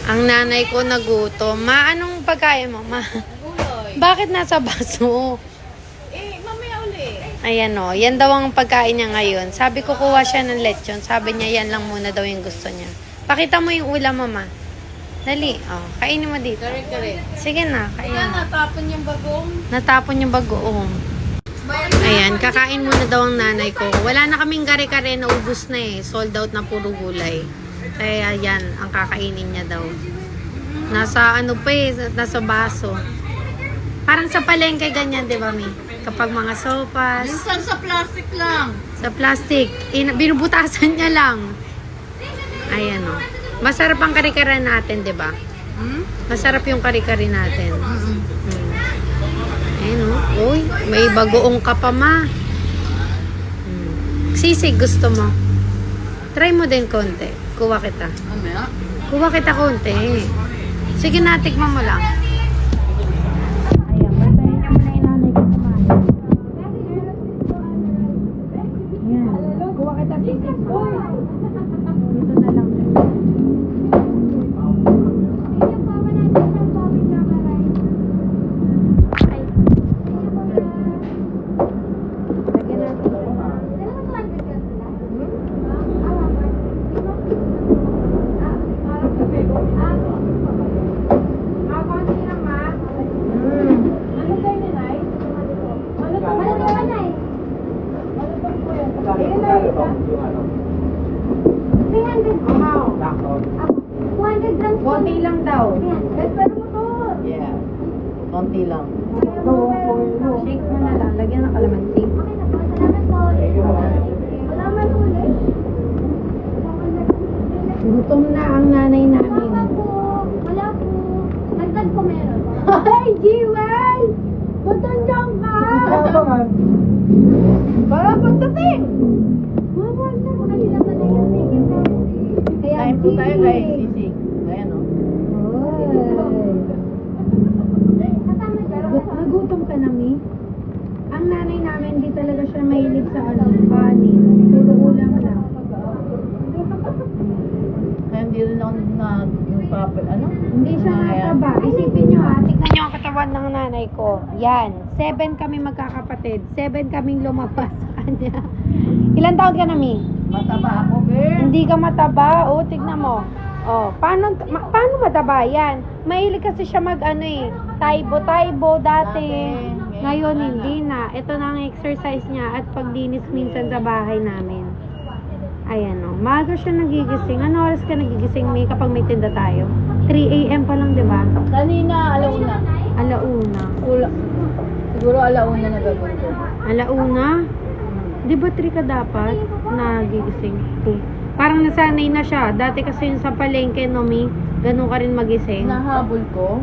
Ang nanay ko nagutom. Ma, anong pagkain mo, ma? Gulay. Bakit nasa baso? Mamaya uli. Ayan o, yan daw ang pagkain niya ngayon. Sabi ko kuha siya ng lechon. Sabi niya yan lang muna daw yung gusto niya. Pakita mo yung ulam mo, ma. Dali, kainin mo dito. Kare-kare. Sige na, kainin. Natapon yung bagong. Natapon yung bagoong. Ayan, kakain muna daw ang nanay ko. Wala na kaming kare-kare, naubos na eh. Sold out na puro gulay. Kaya yan, ang kakainin niya daw. Nasa ano pa eh, nasa baso. Parang sa palengke ganyan, di ba, Mi? Kapag mga sopas. Minsan sa plastic lang. Sa plastic. Binubutasan niya lang. Ayan o. Masarap ang kare-kare natin, di ba? Masarap yung kare-kare natin. Ayan o. Uy, may bagoong ka pa, ma. Sisig, gusto mo? Try mo din konti. Kuha kita. Mamaya. Kuha kita konti. Sige na, tikman mo lang. Ayan, bantayan niya muna yung nanay ko kumain. Ayan. Kuha kita sisig mo. Dito na lang. Konti lang daw. Yeah. Konti lang. Shake mo na lang. Lagyan ng kalamansi. Gutom na ang nanay namin. Wala po. Nagtag ko meron. Ay, Jiwel! Matandang ka! Para pagdating! Mawag na. Kanila pa na yung sige po. Kain po tayo guys. Sisig. Ayan o. Kasama siya. Nagutom ka na, Mi? Ang nanay namin, di talaga siya mahilig sa kanin. Puro ulam lang. Kaya hindi rin ako Hindi siya nataba. Isipin nyo tignan nyo ang katawan ng nanay ko. Yan. 7 kami magkakapatid. 7 kaming lumabas sa kanya. Ilan taon ka na, Mi? Mataba ako, girl. Hindi ka mataba. O, tignan mo. O, paano mataba yan? Mahilig kasi siya taibo dati. Ngayon, hindi na. Ito na ang exercise niya at pagdinis minsan sa bahay namin. Ayan o. Maaga siya nagigising. Ano oras ka nagigising, Mi, kapag may tinda tayo? 3 a.m. pa lang, di ba? Kanina, alauna. Alauna. Siguro alauna na gagawin ko. Alauna? Di ba 3 ka dapat nagigising? Parang nasanay na siya. Dati kasi yung sa palengke, no, Mi? Ganun ka rin magising. Nahabol ko.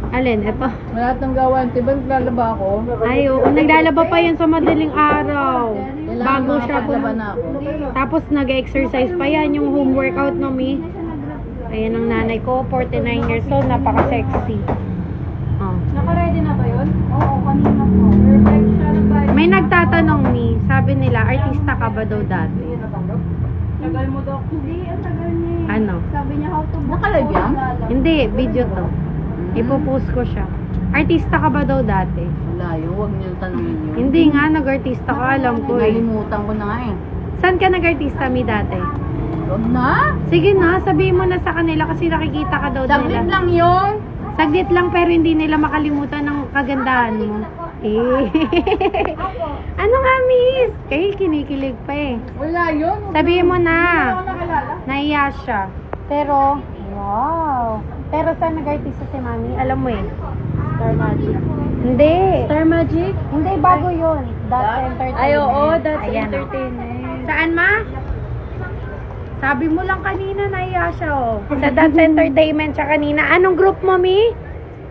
Alin? Eto. Wala nang gawan. Diba naglalaba ako? Ay, oo. Naglalaba pa yan sa madaling araw. Bago siya Naglalaba na ako. Tapos nag-exercise pa yan. Yung home workout, no, Mi? Ayan ang nanay ko. 49 years old. Napaka-sexy. Oh. Naka-ready na ba yun? Oo, kanina po. Perfect siya na ba? May nagtatanong, Mi. Sabi nila, artista ka ba daw dati? Tagal mo daw. Hindi, ang tagal niya. Ano? Sabi niya how to book. Nakalive yan? Hindi, video to. Ipopost ko siya. Artista ka ba daw dati? Wala yun. Huwag niyo tanongin yun. Hindi nga, nag-artista ka. Alam ko eh. Nalimutan ko na nga eh. Saan ka nag-artista, Mi, dati? Huwag na. Sige na, sabihin mo na sa kanila kasi nakikita ka daw Saglit nila. lang yun. Saglit lang pero hindi nila makalimutan ng kagandahan mo. Eh. Ano nga, Miss? Kaya kinikilig pa eh. Wala yun. Sabihin mo Hindi na. ako nakalala. Naiya siya. Pero, wow. Pero saan nag-artista si Mami? Alam mo eh. Star Magic. Hindi. Star Magic? Hindi, bago yun. That's Entertainment. Ay, oo, That's Ayan, oh. Entertainment. Saan, Ma? Sabi mo lang kanina, naiya siya, oh. Sa That's Entertainment siya kanina. Anong group mo, Mi?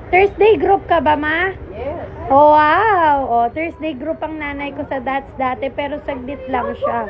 Thursday group ka ba, Ma? Yes. Oh, wow. Oh, Thursday group ang nanay ko sa That's dati, pero saglit lang siya.